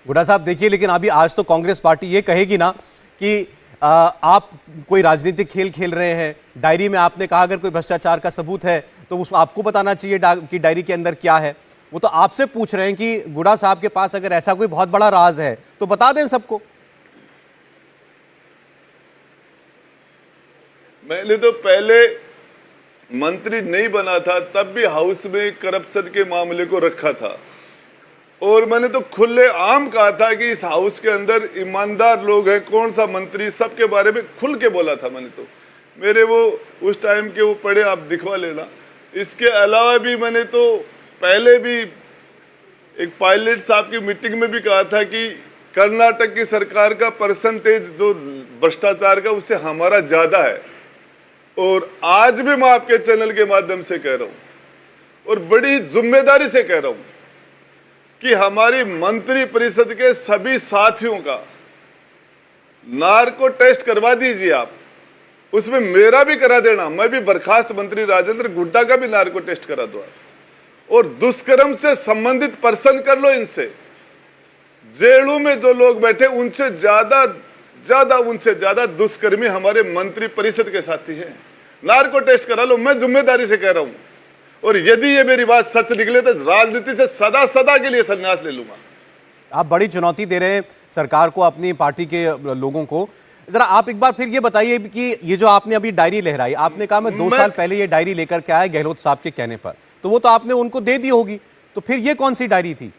गुड्डा साहब देखिए, लेकिन अभी आज तो कांग्रेस पार्टी ये कहेगी ना कि आप कोई राजनीतिक खेल खेल रहे हैं। डायरी में आपने कहा अगर कोई भ्रष्टाचार का सबूत है तो उस आपको बताना चाहिए कि डायरी के अंदर क्या है। वो तो आपसे पूछ रहे हैं कि गुड्डा साहब के पास अगर ऐसा कोई बहुत बड़ा राज है तो बता दें सबको। मैंने तो पहले मंत्री नहीं बना था तब भी हाउस में करप्शन के मामले को रखा था, और मैंने तो खुले आम कहा था कि इस हाउस के अंदर ईमानदार लोग हैं, कौन सा मंत्री, सबके बारे में खुल के बोला था मैंने। तो मेरे वो उस टाइम के वो पढ़े, आप दिखवा लेना। इसके अलावा भी मैंने तो पहले भी एक पायलट साहब की मीटिंग में भी कहा था कि कर्नाटक की सरकार का परसेंटेज जो भ्रष्टाचार का उससे हमारा ज्यादा है। और आज भी मैं आपके चैनल के माध्यम से कह रहा हूं और बड़ी जिम्मेदारी से कह रहा हूं कि हमारी मंत्री परिषद के सभी साथियों का नार्को टेस्ट करवा दीजिए आप, उसमें मेरा भी करा देना। मैं भी बर्खास्त मंत्री राजेंद्र गुड्डा का भी नार्को टेस्ट करा दूंगा। और दुष्कर्म से संबंधित पर्सन कर लो इनसे। जेलों में जो लोग बैठे उनसे ज्यादा दुष्कर्मी हमारे मंत्री परिषद के साथी हैं। नार्को टेस्ट करा लो, मैं जिम्मेदारी से कह रहा हूं। और यदि ये मेरी बात सच निकले तो राजनीति से सदा के लिए संन्यास ले लूंगा। आप बड़ी चुनौती दे रहे हैं सरकार को, अपनी पार्टी के लोगों को। जरा आप एक बार फिर ये बताइए कि ये जो आपने अभी डायरी लहराई, आपने कहा मैं 2 साल पहले ये डायरी लेकर के आया गहलोत साहब के कहने पर, तो वो तो आपने उनको दे दी होगी, तो फिर ये कौन सी डायरी थी?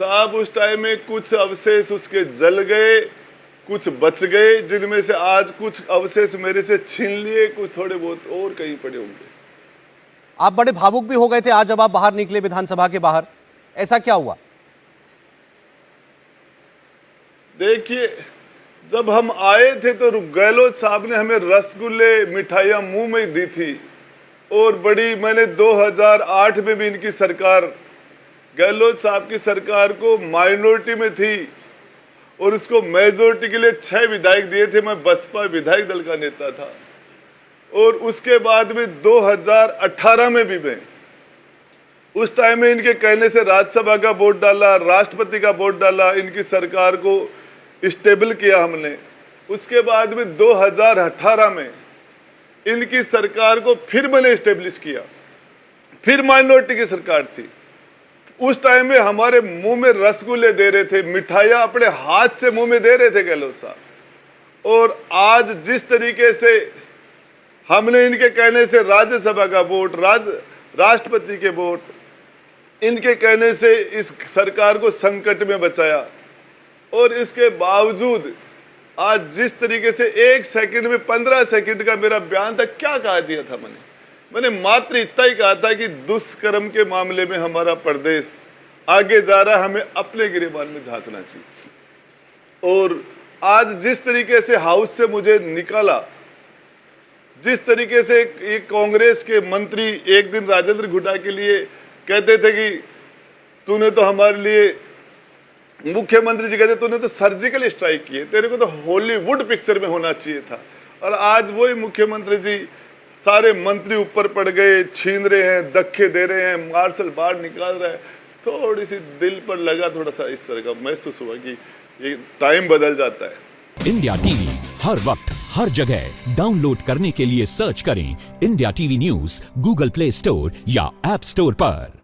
साहब उस टाइम में कुछ अवशेष उसके जल गए, कुछ बच गए, जिनमें से आज कुछ अवशेष मेरे से छीन लिए, कुछ थोड़े बहुत और कहीं पड़े होंगे। आप बड़े भावुक भी हो गए थे आज जब आप बाहर निकले विधानसभा के बाहर, ऐसा क्या हुआ? देखिए, जब हम आए थे तो गहलोत साहब ने हमें रसगुल्ले मिठाइयां मुंह में दी थी। और बड़ी मैंने 2008 में भी इनकी सरकार, गहलोत साहब की सरकार को माइनॉरिटी में थी और उसको मेजोरिटी के लिए 6 विधायक दिए थे। मैं बसपा विधायक दल का नेता था। और उसके बाद में 2018 में भी मैं उस टाइम में इनके कहने से राज्यसभा का वोट डाला, राष्ट्रपति का वोट डाला, इनकी सरकार को स्टेबल किया हमने। उसके बाद में 2018 में इनकी सरकार को फिर मैंने स्टेब्लिश किया, फिर माइनॉरिटी की सरकार थी। उस टाइम में हमारे मुंह में रसगुल्ले दे रहे थे, मिठाइयां अपने हाथ से मुंह में दे रहे थे गहलोत साहब। और आज जिस तरीके से हमने इनके कहने से राज्यसभा का वोट, राष्ट्रपति के वोट, इनके कहने से इस सरकार को संकट में बचाया, और इसके बावजूद आज जिस तरीके से 1 सेकंड में 15 सेकंड का मेरा बयान था, क्या कहा दिया था मैंने मात्र इतना ही कहा था कि दुष्कर्म के मामले में हमारा प्रदेश आगे जा रहा है, हमें अपने गिरेबान में झांकना चाहिए। और आज जिस तरीके से हाउस से मुझे निकाला, जिस तरीके से एक कांग्रेस के मंत्री एक दिन राजेंद्र गुड्डा के लिए कहते थे कि तूने तो हमारे लिए, मुख्यमंत्री जी कहते तूने तो सर्जिकल स्ट्राइक किए, तेरे को तो हॉलीवुड पिक्चर में होना चाहिए था। और आज वही मुख्यमंत्री जी, सारे मंत्री ऊपर पड़ गए, छीन रहे हैं, धक्के दे रहे हैं, मार्शल बाहर निकाल रहा है। थोड़ी सी दिल पर लगा, थोड़ा सा इस तरह का महसूस हुआ कि ये टाइम बदल जाता है। इंडिया टीवी हर वक्त हर जगह डाउनलोड करने के लिए सर्च करें India TV news Google play store या ऐप स्टोर पर।